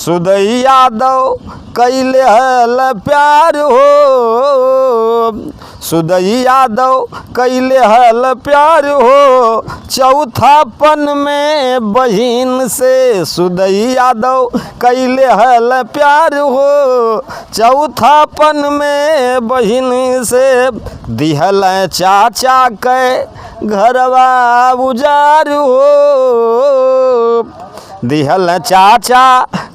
सुदई यादव कैले हल प्यार हो, सुदई यादव कैले हल प्यार हो, चौथापन में बहिन से। सुदई यादव कैले हल प्यार हो, चौथापन में बहिन से। दिहल चाचा के घरवा उजार हो, दिहल चाचा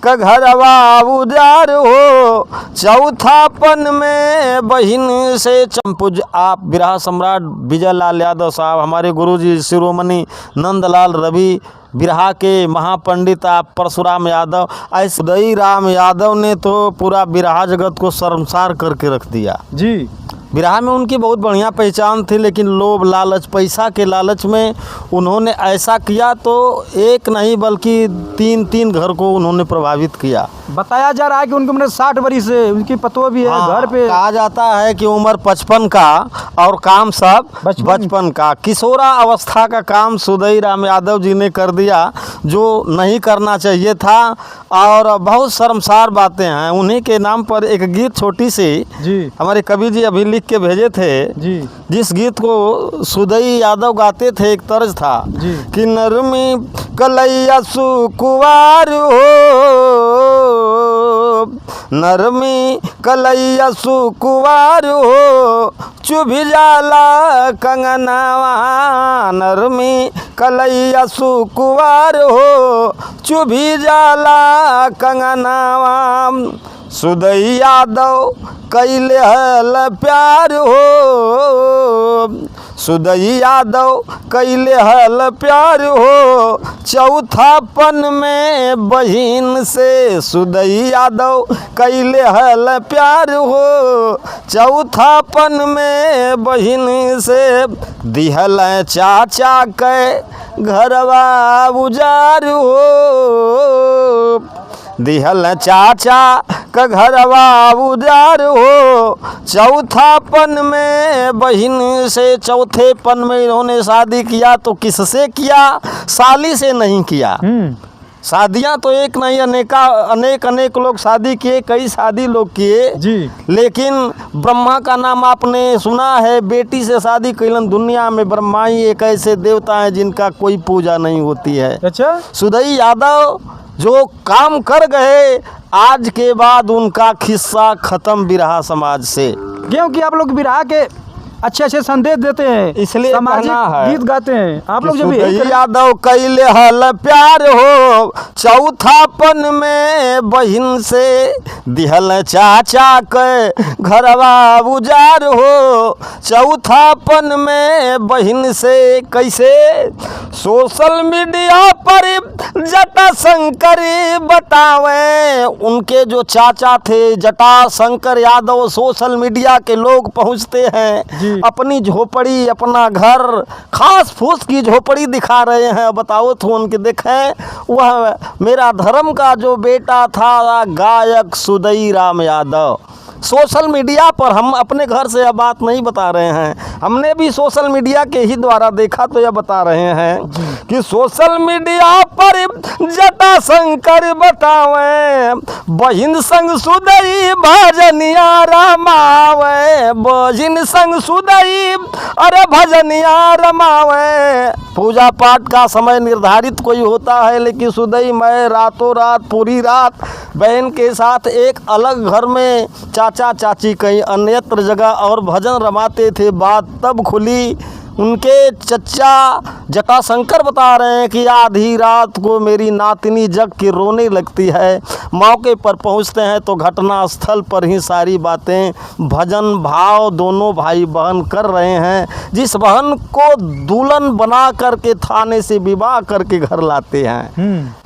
का घरवा उजार हो, चौथापन में बहिन से। चंपुज आप बिरहा सम्राट विजय लाल यादव साहब, हमारे गुरुजी शिरोमणि नंदलाल रवि, बिरहा के महापंडित आप परशुराम यादव। ऐसे सुदई राम यादव ने तो पूरा बिरहा जगत को शर्मसार करके रख दिया जी। बिरहा में उनकी बहुत बढ़िया पहचान थी, लेकिन लोभ लालच पैसा के लालच में उन्होंने ऐसा किया तो एक नहीं बल्कि तीन घर को उन्होंने प्रभावित किया। बताया जा रहा है कि उनकी उम्र 60 वर्ष है, उनकी पतोह भी है। हाँ, घर पे कहा जाता है कि उम्र 55 का और काम सब बचपन का। किशोरा अवस्था का काम सुदई राम यादव जी ने कर दिया जो नहीं करना चाहिए था, और बहुत शर्मसार बातें हैं। उन्हीं के नाम पर एक गीत छोटी सी जी हमारे कवि जी अभी लिख के भेजे थे जी, जिस गीत को सुदई यादव गाते थे। एक तर्ज था जी। कि नरमी कलैया सुकुवार हो, नरमी कलैया सुकुवार हो, चुभी जाला कंगनावा। नरमी कलैया सुकुवार हो, चुभी जाला कंगनावा। सुदई यादव कैले हल प्यार हो, सुदई यादव कैले हल प्यार हो, चौथापन में बहिन से। सुदई यादव कैले हल प्यार हो, चौथापन में बहिन से। दिहल चाचा के घरवा उजार हो, दिहल चाचा का घरवा उजार हो, चौथापन में बहिन से। चौथेपन में इन्होंने शादी किया तो किससे किया? साली से नहीं किया। शादियां तो एक नहीं अनेक लोग शादी किए, कई शादी लोग किए जी, लेकिन ब्रह्मा का नाम आपने सुना है, बेटी से शादी कैलन। दुनिया में ब्रह्मा ही एक ऐसे देवता हैं जिनका कोई पूजा नहीं होती है। अच्छा, सुदई यादव जो काम कर गए, आज के बाद उनका खिस्सा खत्म बिरहा समाज से। क्योंकि आप लोग बिरहा के अच्छे अच्छे संदेश देते हैं, इसलिए सामाजिक गीत गाते हैं आप लोग। जब सुदई यादव कैले हल प्यार हो, चौथापन में बहिन से। दिहल चाचा के घरवा उजार हो, चौथापन में बहिन से। कैसे? सोशल मीडिया पर जटा शंकर बतावे, उनके जो चाचा थे जटा शंकर यादव, सोशल मीडिया के लोग पहुंचते हैं, अपनी झोपड़ी अपना घर खास फूस की झोपड़ी दिखा रहे हैं। बताओ तो उनके देखें, वह मेरा धर्म का जो बेटा था गायक सुदई राम यादव। सोशल मीडिया पर हम अपने घर से यह बात नहीं बता रहे हैं, हमने भी सोशल मीडिया के ही द्वारा देखा तो यह बता रहे हैं कि सोशल मीडिया पर जटा शंकर बतावे, बहिन संग सुदई भजनिया रमावे, बहिन संग सुदई अरे भजनिया रमावे। पूजा पाठ का समय निर्धारित कोई होता है, लेकिन सुदई मैं रातों रात पूरी रात बहन के साथ एक अलग घर में चाचा चाची कहीं अन्यत्र जगह और भजन रमाते थे। बात तब खुली, उनके चचा जटाशंकर बता रहे हैं कि आधी रात को मेरी नातिनी जग के रोने लगती है। मौके पर पहुंचते हैं तो घटना स्थल पर ही सारी बातें भजन भाव दोनों भाई बहन कर रहे हैं, जिस बहन को दुल्हन बना करके थाने से विवाह करके घर लाते हैं।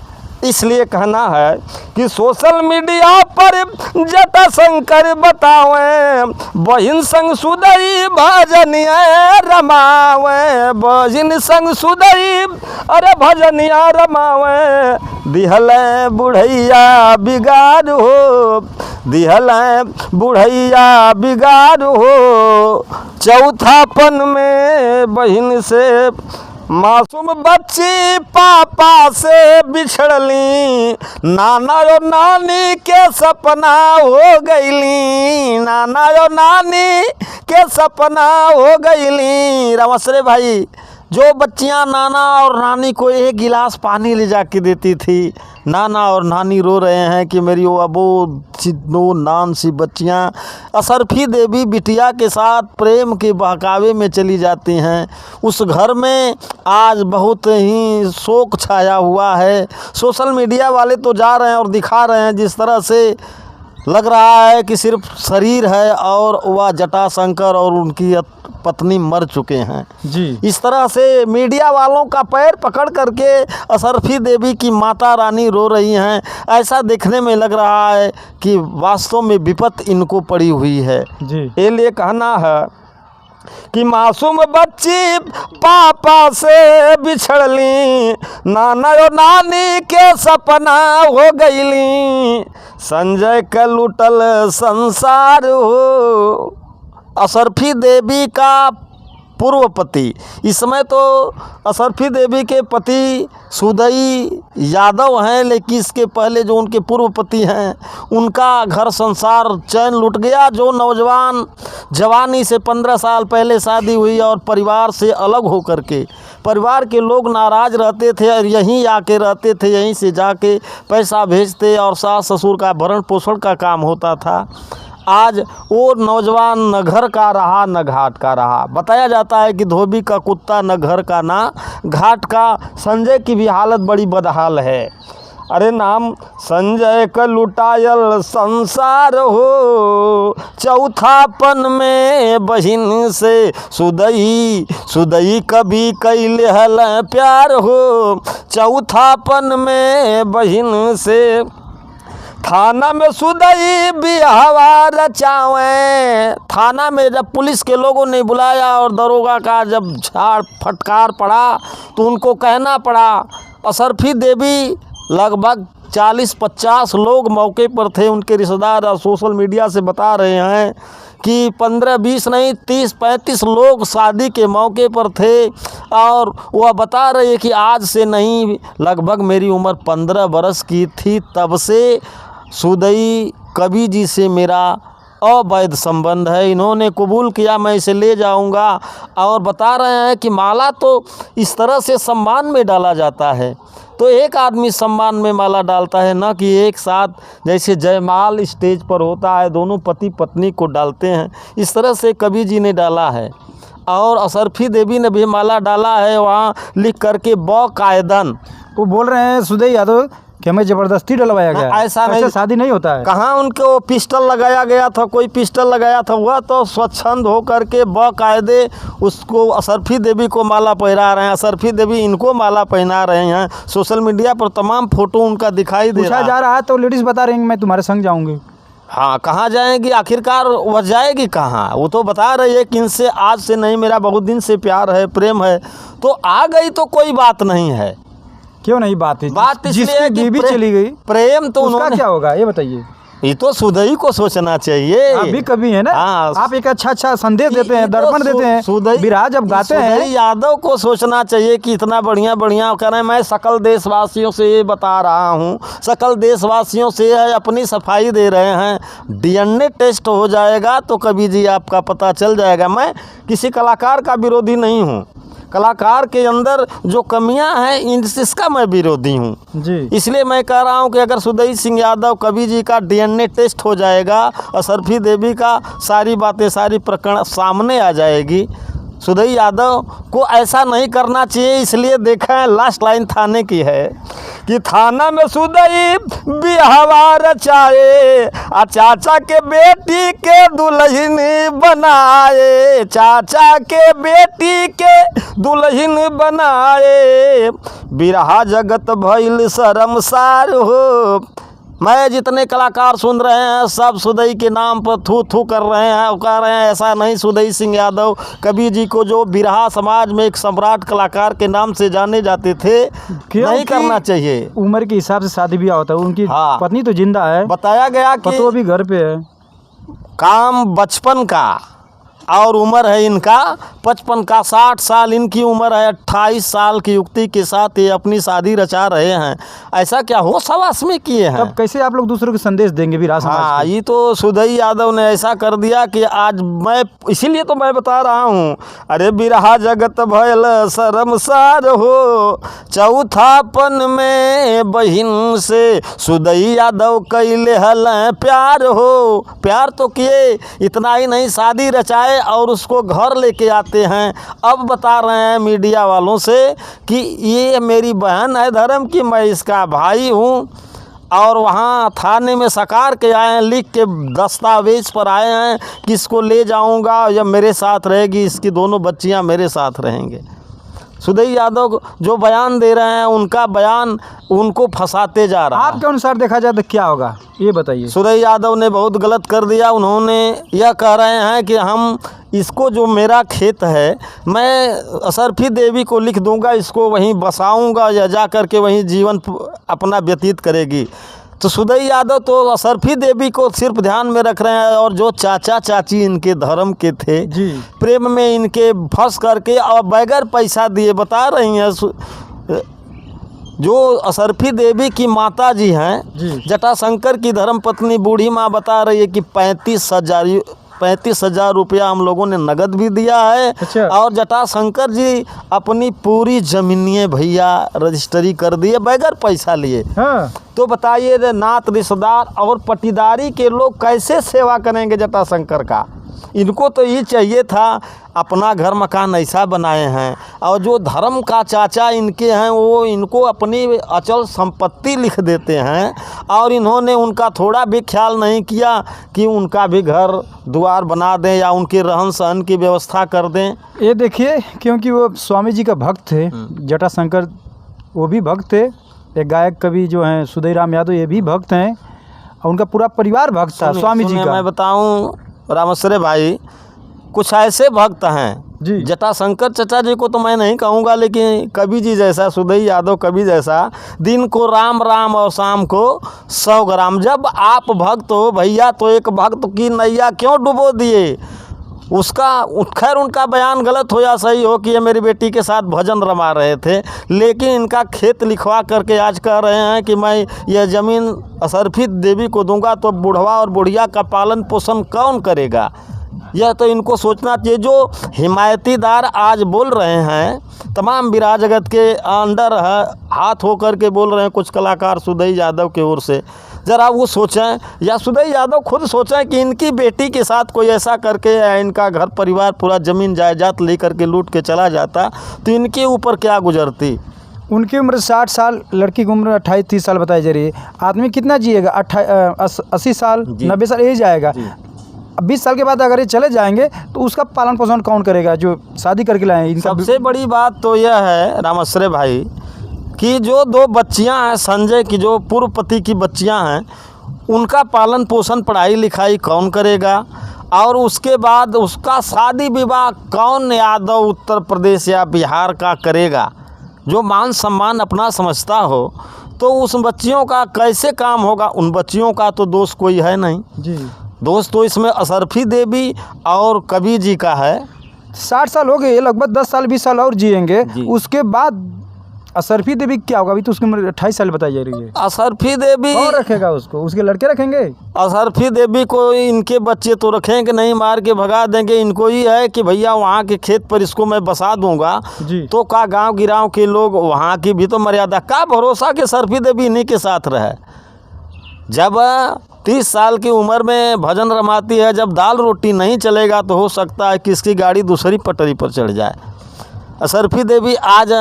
इसलिए कहना है कि सोशल मीडिया पर जटा शंकर बतावे, बहिन संग सुदई भजनिया रमावे, बहिन संग सुदई अरे भजनिया रमावे। दिहल बुढ़ैया बिगाड़ हो, दिहल बुढ़ैया बिगाड़ हो, चौथापन में बहिन से। मासूम बच्ची पापा से बिछड़ली, नाना और नानी के सपना हो गईली, नाना और नानी के सपना हो गईली। रामसरे भाई, जो बच्चियां नाना और नानी को एक गिलास पानी ले जाके देती थी, नाना और नानी रो रहे हैं कि मेरी वो अबोध दो नान सी बच्चियां असरफी देवी बिटिया के साथ प्रेम के बहकावे में चली जाती हैं। उस घर में आज बहुत ही शोक छाया हुआ है। सोशल मीडिया वाले तो जा रहे हैं और दिखा रहे हैं जिस तरह से लग रहा है कि सिर्फ शरीर है और वह जटाशंकर और उनकी पत्नी मर चुके हैं जी। इस तरह से मीडिया वालों का पैर पकड़ करके असरफी देवी की माता रानी रो रही हैं। ऐसा देखने में लग रहा है कि वास्तव में विपत इनको पड़ी हुई है जी। ये लिए कहना है कि मासूम बच्ची पापा से बिछड़ली, नाना और नानी के सपना हो गईली, संजय का लुटल संसार हो। असरफी देवी का पूर्व पति, इस समय तो असरफी देवी के पति सुदई यादव हैं, लेकिन इसके पहले जो उनके पूर्व पति हैं उनका घर संसार चैन लुट गया। जो नौजवान जवानी से 15 साल पहले शादी हुई और परिवार से अलग होकर के परिवार के लोग नाराज़ रहते थे और यहीं आके रहते थे, यहीं से जाके पैसा भेजते और सास ससुर का भरण पोषण का काम होता था। आज वो नौजवान न घर का रहा न घाट का रहा। बताया जाता है कि धोबी का कुत्ता न घर का ना घाट का। संजय की भी हालत बड़ी बदहाल है। अरे नाम संजय का लुटायल संसार हो, चौथापन में बहिन से सुदई सुदई कभी कैले हल प्यार हो, चौथापन में बहिन से थाना में सुदई बिहावा रचावे। थाना में जब पुलिस के लोगों ने बुलाया और दरोगा का जब झाड़ फटकार पड़ा तो उनको कहना पड़ा। असरफी देवी लगभग 40-50 लोग मौके पर थे, उनके रिश्तेदार और सोशल मीडिया से बता रहे हैं कि 15-20 नहीं 30-35 लोग शादी के मौके पर थे और वह बता रहे कि आज से नहीं, लगभग मेरी उम्र 15 बरस की थी तब से सुदई कवि जी से मेरा अवैध संबंध है। इन्होंने कबूल किया मैं इसे ले जाऊंगा और बता रहे हैं कि माला तो इस तरह से सम्मान में डाला जाता है, तो एक आदमी सम्मान में माला डालता है, ना कि एक साथ जैसे जयमाल स्टेज पर होता है दोनों पति पत्नी को डालते हैं। इस तरह से कवि जी ने डाला है और असरफी देवी ने भी माला डाला है, वहाँ लिख करके बाकायदन। वो बोल रहे हैं सुदई यादव कि हमें ज़बरदस्ती डलवाया गया। ऐसा नहीं, शादी नहीं होता है। कहाँ उनको पिस्टल लगाया गया था, कोई पिस्टल लगाया था? वह तो स्वच्छंद होकर के बाकायदे उसको असरफी देवी को माला पहना रहे हैं, असरफी देवी इनको माला पहना रहे हैं। सोशल मीडिया पर तमाम फोटो उनका दिखाई दे रहा है। जा रहा है तो लेडीज़ बता रही हैं मैं तुम्हारे संग जाऊँगी। हाँ, कहाँ जाएंगी आखिरकार? वह जाएगी कहाँ? वो तो बता रही है कि इनसे आज से नहीं, मेरा बहुत दिन से प्यार है, प्रेम है। तो आ गई तो कोई बात नहीं है। क्यों नहीं बात है? बात इसलिए कि बीवी चली गई, प्रेम तो उसका उन्होंने क्या होगा ये बताइए। ये तो सुदई को सोचना चाहिए। अभी कभी है ना। हाँ, आप एक अच्छा संदेश देते हैं, दर्पण देते हैं, बिरहा जब गाते हैं। सुदई यादव को सोचना चाहिए कि इतना बढ़िया कर रहे हैं। मैं सकल देशवासियों से ये बता रहा हूँ, सकल देशवासियों से अपनी सफाई दे रहे हैं। डीएनए टेस्ट हो जाएगा तो कभी जी आपका पता चल जाएगा। मैं किसी कलाकार का विरोधी नहीं हूँ, कलाकार के अंदर जो कमियां हैं इसका मैं विरोधी हूं जी। इसलिए मैं कह रहा हूं कि अगर सुदई सिंह यादव कवि जी का डीएनए टेस्ट हो जाएगा, असरफी देवी का सारी बातें सारी प्रकरण सामने आ जाएगी। सुदई यादव को ऐसा नहीं करना चाहिए। इसलिए देखें लास्ट लाइन थाने की है कि थाना में सुदई बिहावा रचाए, आ चाचा के बेटी के दुल्हन बनाए, चाचा के बेटी के दुल्हन बनाए, बिरहा जगत भइल शर्मसार हो। मैं जितने कलाकार सुन रहे हैं सब सुदई के नाम पर थू थू कर रहे हैं और कह रहे हैं ऐसा नहीं। सुदई सिंह यादव कवि जी को जो बिरहा समाज में एक सम्राट कलाकार के नाम से जाने जाते थे, नहीं करना चाहिए। उम्र के हिसाब से शादी ब्याह होता है। उनकी पत्नी तो जिंदा है, बताया गया कि वो भी घर पे है। काम बचपन का और उम्र है इनका 55 का, 60 साल इनकी उम्र है। 28 साल की युवती के साथ ये अपनी शादी रचा रहे हैं। ऐसा क्या हो सवास में किए हैं? तब कैसे आप लोग दूसरों को संदेश देंगे बिरहा समाज हाँ, को? ये तो सुधई यादव ने ऐसा कर दिया कि आज मैं इसीलिए तो मैं बता रहा हूँ। अरे बिरहा जगत भयल शर्मसार हो, चौथापन में बहिन से सुधई यादव कैले हल प्यार हो। प्यार तो किए, इतना ही नहीं, शादी रचाए और उसको घर लेके आते हैं। अब बता रहे हैं मीडिया वालों से कि ये मेरी बहन है धर्म की, मैं इसका भाई हूँ। और वहाँ थाने में सकार के आए हैं, लिख के दस्तावेज पर आए हैं कि इसको ले जाऊँगा या मेरे साथ रहेगी, इसकी दोनों बच्चियाँ मेरे साथ रहेंगे। सुधई यादव जो बयान दे रहे हैं, उनका बयान उनको फंसाते जा रहा है। आपके अनुसार देखा जाए तो क्या होगा, ये बताइए। सुधई यादव ने बहुत गलत कर दिया। उन्होंने यह कह रहे हैं कि हम इसको, जो मेरा खेत है, मैं अशरफी देवी को लिख दूंगा, इसको वहीं बसाऊंगा या जा कर के वहीं जीवन अपना व्यतीत करेगी। तो सुधई यादव तो अशरफी देवी को सिर्फ ध्यान में रख रहे हैं, और जो चाचा चाची इनके धर्म के थे, जी, प्रेम में इनके फंस करके और बगैर पैसा दिए, बता रही हैं जो अशरफी देवी की माता जी हैं, जटाशंकर की धर्मपत्नी बूढ़ी माँ बता रही है कि 35,000 रुपया हम लोगों ने नगद भी दिया है। अच्छा। और जटाशंकर जी अपनी पूरी जमीनिए भैया रजिस्ट्री कर दिए बगैर पैसा लिए। हाँ। तो बताइए रे, नात रिश्तेदार और पटीदारी के लोग कैसे सेवा करेंगे जटाशंकर का? इनको तो ये चाहिए था अपना घर मकान ऐसा बनाए हैं, और जो धर्म का चाचा इनके हैं वो इनको अपनी अचल संपत्ति लिख देते हैं, और इन्होंने उनका थोड़ा भी ख्याल नहीं किया कि उनका भी घर द्वार बना दें या उनके रहन सहन की व्यवस्था कर दें। ये देखिए, क्योंकि वो स्वामी जी का भक्त थे, जटाशंकर वो भी भक्त थे, एक गायक कवि जो हैं सुधई राम यादव, ये भी भक्त हैं, और उनका पूरा परिवार भक्त था स्वामी जी का। मैं बताऊं रामश्रे भाई, कुछ ऐसे भक्त हैं जी, जटाशंकर चचा जी को तो मैं नहीं कहूँगा, लेकिन कवि जी जैसा, सुधई यादव कवि जैसा, दिन को राम राम और शाम को 100 ग्राम। जब आप भक्त हो भैया, तो एक भक्त की नैया क्यों डुबो दिए? उसका खैर उनका बयान गलत हो या सही हो कि ये मेरी बेटी के साथ भजन रमा रहे थे, लेकिन इनका खेत लिखवा करके आज कह रहे हैं कि मैं ये ज़मीन अशरफी देवी को दूंगा, तो बुढ़वा और बुढ़िया का पालन पोषण कौन करेगा? यह तो इनको सोचना चाहिए। जो हिमायतीदार आज बोल रहे हैं, तमाम बिरहा जगत के अंडर हाथ होकर के बोल रहे हैं कुछ कलाकार सुधई यादव की ओर से, ज़रा वो सोचें, या सुधई यादव खुद सोचें कि इनकी बेटी के साथ कोई ऐसा करके इनका घर परिवार पूरा ज़मीन जायदाद ले करके लूट के चला जाता, तो इनके ऊपर क्या गुजरती। उनकी उम्र 60 साल, लड़की की उम्र 28-30 साल बताई जा रही है। आदमी कितना जिएगा? 80 साल, 90 साल यही जाएगा। 20 साल के बाद अगर ये चले जाएंगे तो उसका पालन पोषण कौन करेगा, जो शादी करके लाए हैं? सबसे बड़ी बात तो यह है रामश्रे भाई कि जो 2 बच्चियां हैं, संजय की जो पूर्व पति की बच्चियां हैं, उनका पालन पोषण पढ़ाई लिखाई कौन करेगा? और उसके बाद उसका शादी विवाह कौन यादव उत्तर प्रदेश या बिहार का करेगा? जो मान सम्मान अपना समझता हो, तो उस बच्चियों का कैसे काम होगा? उन बच्चियों का तो दोष कोई है नहीं जी। दोस्त तो इसमें अशरफी देवी और कवि जी का है। 60 साल हो गए, लगभग 10 साल 20 साल और जिएंगे, उसके बाद अशरफी देवी क्या होगा? अभी तो उसकी उम्र 28 साल बताई जा रही है। अशरफी देवी कौन रखेगा उसको? उसके लड़के रखेंगे? अशरफी देवी को इनके बच्चे तो रखेंगे नहीं, मार के भगा देंगे। इनको ही है कि भैया वहाँ के खेत पर इसको मैं बसा दूंगा, तो का गांव गिराव के लोग, वहाँ की भी तो मर्यादा का भरोसा कि अशरफी देवी इन्हीं के साथ रहे। जब 30 साल की उम्र में भजन रमाती है, जब दाल रोटी नहीं चलेगा, तो हो सकता है कि इसकी गाड़ी दूसरी पटरी पर चढ़ जाए। अशरफी देवी आज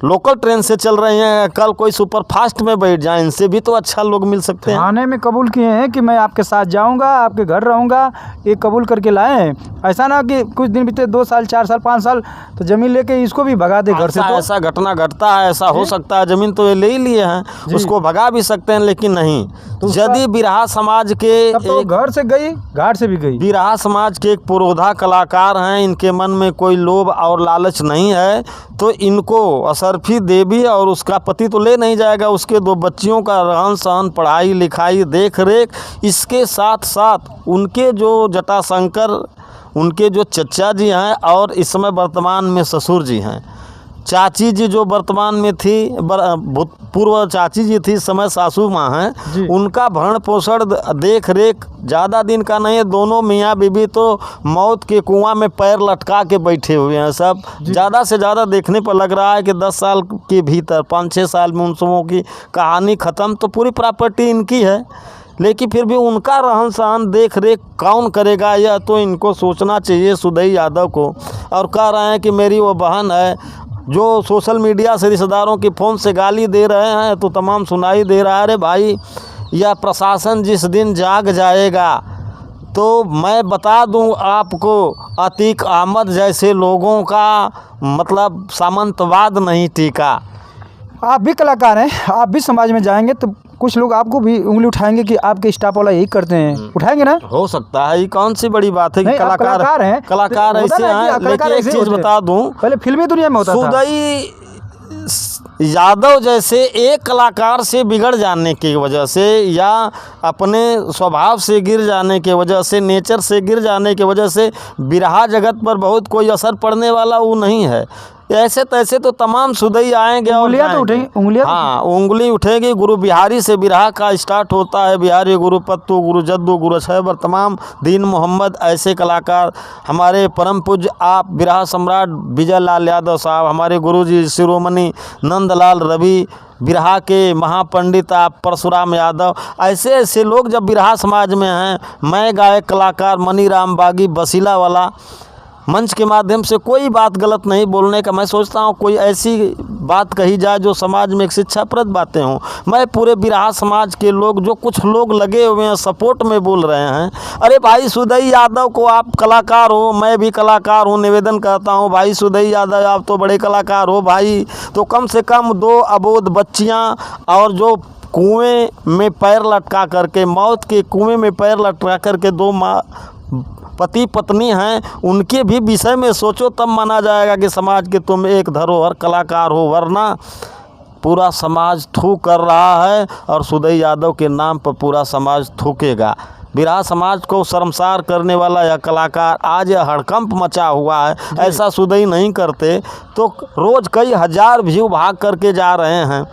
लोकल ट्रेन से चल रही हैं, कल कोई सुपर फास्ट में बैठ जाए, इनसे भी तो अच्छा लोग मिल सकते हैं। थाने में कबूल किए हैं कि मैं आपके साथ जाऊंगा, आपके घर रहूंगा, ये कबूल करके लाए हैं। ऐसा ना कि कुछ दिन बीते 2 साल 4 साल 5 साल तो ज़मीन लेके इसको भी भगा दे घर से। तो ऐसा घटना घटता है, ऐसा हो सकता है। ज़मीन तो ये ले ही लिए हैं, उसको भगा भी सकते हैं, लेकिन नहीं। तो यदि बिरहा समाज के तो घर से गई, घाट से भी गई। बिरहा समाज के एक पुरोधा कलाकार हैं, इनके मन में कोई लोभ और लालच नहीं है, तो इनको असर असरफी देवी और उसका पति तो ले नहीं जाएगा, उसके 2 बच्चियों का रहन सहन, पढ़ाई लिखाई, देख रेख, इसके साथ साथ उनके जो जटाशंकर, उनके जो चचा जी हैं और इस समय वर्तमान में ससुर जी हैं, चाची जी जो वर्तमान में थी, पूर्व चाची जी थी, इस समय सासू माँ हैं, उनका भरण पोषण, देख रेख ज़्यादा दिन का नहीं है। दोनों मियाँ बीबी तो मौत के कुआं में पैर लटका के बैठे हुए हैं सब। ज़्यादा से ज़्यादा देखने पर लग रहा है कि 10 साल के भीतर, 5-6 साल में उन सबों की कहानी ख़त्म। तो पूरी प्रॉपर्टी इनकी है, लेकिन फिर भी उनका रहन सहन, देख रेख कौन करेगा? यह तो इनको सोचना चाहिए सुदई यादव को। और कह रहे हैं कि मेरी वो बहन है जो सोशल मीडिया से रिश्तेदारों की फ़ोन से गाली दे रहे हैं, तो तमाम सुनाई दे रहा है। अरे भाई, यह प्रशासन जिस दिन जाग जाएगा, तो मैं बता दूं आपको, अतीक अहमद जैसे लोगों का मतलब सामंतवाद नहीं टीका। आप भी कलाकार हैं, आप भी समाज में जाएंगे तो कुछ लोग आपको भी उंगली उठाएंगे कि आपके स्टाफ वाला यही करते हैं, उठाएंगे ना? हो सकता है, ये कौन सी बड़ी बात है कि कलाकार हैं, कलाकार तो ऐसे हैं। लेकिन एक चीज़ बता दूं, पहले फिल्मी दुनिया में होता था, सुदई यादव जैसे एक कलाकार से बिगड़ जाने की वजह से, या अपने स्वभाव से गिर जाने की वजह से, नेचर से गिर जाने की वजह से बिरहा जगत पर बहुत कोई असर पड़ने वाला वो नहीं है। ऐसे तैसे तो तमाम सुदई आएंगे और उंगलियां तो उठेंगी, उंगलियां, हाँ, उंगली उठेगी। गुरु बिहारी से बिरहा का स्टार्ट होता है, बिहारी, गुरु पत्तू, गुरु जद्दू, गुरु छैबर, तमाम दीन मोहम्मद, ऐसे कलाकार। हमारे परम पूज्य आप बिरहा सम्राट विजय लाल यादव साहब, हमारे गुरुजी शिरोमणि नंदलाल रवि, बिरहा के महापंडित आप परशुराम यादव, ऐसे ऐसे लोग जब बिरहा समाज में हैं। मैं गायक कलाकार मनीराम बागी बसीला वाला, मंच के माध्यम से कोई बात गलत नहीं बोलने का। मैं सोचता हूँ कोई ऐसी बात कही जाए जो समाज में एक शिक्षाप्रद बातें हों। मैं पूरे बिरहा समाज के लोग, जो कुछ लोग लगे हुए हैं सपोर्ट में बोल रहे हैं, अरे भाई सुदई यादव को, आप कलाकार हो, मैं भी कलाकार हूँ, निवेदन करता हूँ भाई सुदई यादव आप तो बड़े कलाकार हो भाई, तो कम से कम 2 अबोध बच्चियाँ और जो कुएँ में पैर लटका करके, मौत के कुएँ में पैर लटका करके 2 पति पत्नी हैं, उनके भी विषय में सोचो, तब माना जाएगा कि समाज के तुम एक धरोहर कलाकार हो। वरना पूरा समाज थूक कर रहा है और सुदई यादव के नाम पर पूरा समाज थूकेगा। बिरहा समाज को शर्मसार करने वाला यह कलाकार आज यह हड़कंप मचा हुआ है। ऐसा सुदई नहीं करते तो रोज़ कई हज़ार व्यू भाग करके जा रहे हैं।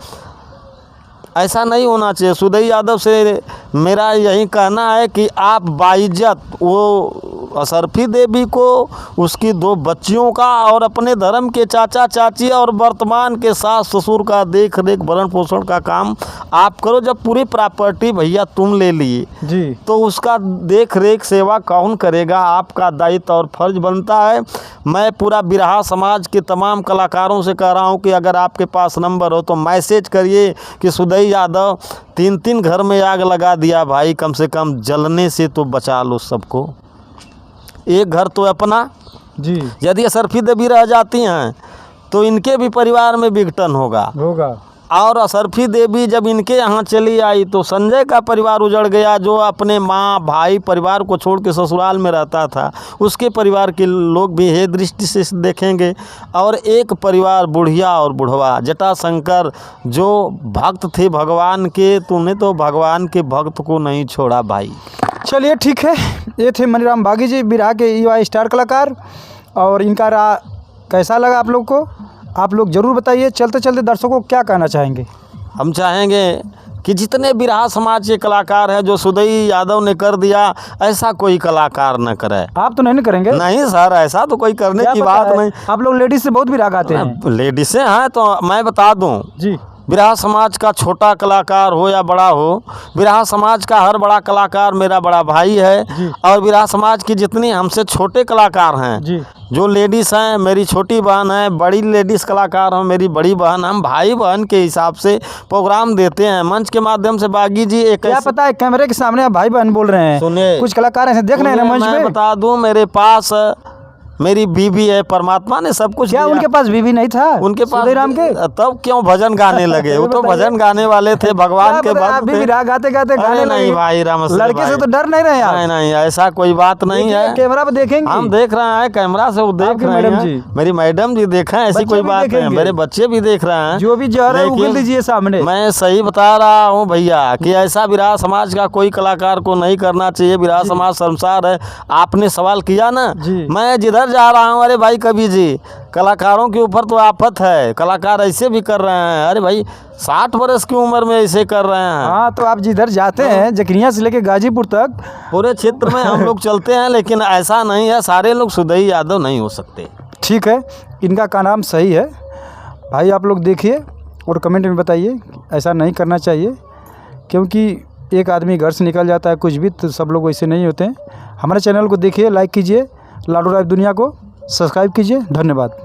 ऐसा नहीं होना चाहिए। सुदई यादव से मेरा यही कहना है कि आप बाइज्जत वो असरफी देवी को, उसकी 2 बच्चियों का और अपने धर्म के चाचा चाची और वर्तमान के सास ससुर का देख रेख भरण पोषण का काम आप करो। जब पूरी प्रॉपर्टी भैया तुम ले लिए जी, तो उसका देख रेख सेवा कौन करेगा? आपका दायित्व और फर्ज बनता है। मैं पूरा बिरहा समाज के तमाम कलाकारों से कह रहा हूँ कि अगर आपके पास नंबर हो तो मैसेज करिए कि सुदई यादव 3 घर में आग लगा दिया भाई, कम से कम जलने से तो बचा लो सबको। एक घर तो अपना जी, यदि असरफी देवी रह जाती हैं तो इनके भी परिवार में विघटन होगा। और असरफी देवी जब इनके यहाँ चली आई तो संजय का परिवार उजड़ गया, जो अपने माँ भाई परिवार को छोड़ के ससुराल में रहता था। उसके परिवार के लोग भी हे दृष्टि से देखेंगे। और एक परिवार बुढ़िया और बुढ़वा, जटाशंकर जो भक्त थे भगवान के, तूने तो भगवान के भक्त को नहीं छोड़ा भाई। चलिए ठीक है, ये थे मनीराम बागी जी, बिरहा के युवा स्टार कलाकार। और इनका कैसा लगा आप लोग को, आप लोग ज़रूर बताइए। चलते चलते दर्शकों को क्या कहना चाहेंगे? हम चाहेंगे कि जितने बिरहा समाज के कलाकार हैं, जो सुदई यादव ने कर दिया, ऐसा कोई कलाकार न करे। आप तो नहीं करेंगे? नहीं सर, ऐसा तो कोई करने की बात नहीं। आप लोग लेडीज से बहुत बिरहा गाते हैं। लेडीज़ हैं तो मैं बता दूं जी, बिरहा समाज का छोटा कलाकार हो या बड़ा हो, बिरहा समाज का हर बड़ा कलाकार मेरा बड़ा भाई है। और बिरहा समाज की जितनी हमसे छोटे कलाकार हैं जी, जो लेडीज़ हैं, मेरी छोटी बहन है, बड़ी लेडीज़ कलाकार हैं मेरी बड़ी बहन, हम भाई बहन के हिसाब से प्रोग्राम देते हैं मंच के माध्यम से। बागी जी एक क्या पता है कैमरे के सामने आप भाई बहन बोल रहे हैं, सुनिए, कुछ कलाकार ऐसे देख रहे हैं मंच पे। मैं बता दूं, मेरे पास मेरी बीवी है, परमात्मा ने सब कुछ क्या दिया। उनके पास बीवी नहीं था उनके पास सुधीराम के? तब क्यों भजन गाने लगे? वो तो भजन गाने वाले थे, भगवान के आप भक्त भी थे। राग गाते गाते अरे गाने नहीं लगे। भाई रामस्वरूप लड़के से भाई। तो डर नहीं रहे आप? नहीं नहीं, ऐसा कोई बात नहीं देखिए, है। कैमरा पे देखेंगे। हम देख रहे हैं कैमरा से, वो देख आपकी रहे मैडम हैं। जी। मेरी मैडम जी देखें, ऐसी बच्चे कोई भी बात नहीं। देखेंगे। मेरे बच्चे भी देख रहे हैं। जो भी जहर है उगल लेकिन दीजिए सामने। मैं सही बता रहा हूँ भैया कि ऐसा विराह समाज का कोई कलाकार को नहीं करना चाहिए। विराह समाज शर्मसार है। आपने सवाल किया ना, जी। मैं जिधर जा रहा हूँ, अरे भाई कवि जी, कलाकारों के ऊपर तो आफत है। कलाकार ऐसे भी कर रहे हैं। अरे भाई 60 वर्ष की उम्र में ऐसे कर रहे हैं। हाँ, तो आप जिधर जाते हैं जखनिया से लेके गाजीपुर तक पूरे क्षेत्र में हम लोग चलते हैं, लेकिन ऐसा नहीं है सारे लोग सुधई यादव नहीं हो सकते। ठीक है, इनका का नाम सही है भाई। आप लोग देखिए और कमेंट में बताइए, ऐसा नहीं करना चाहिए, क्योंकि एक आदमी घर से निकल जाता है कुछ भी, तो सब लोग वैसे नहीं होते हैं। हमारे चैनल को देखिए, लाइक कीजिए, लाडो राय दुनिया को सब्सक्राइब कीजिए। धन्यवाद।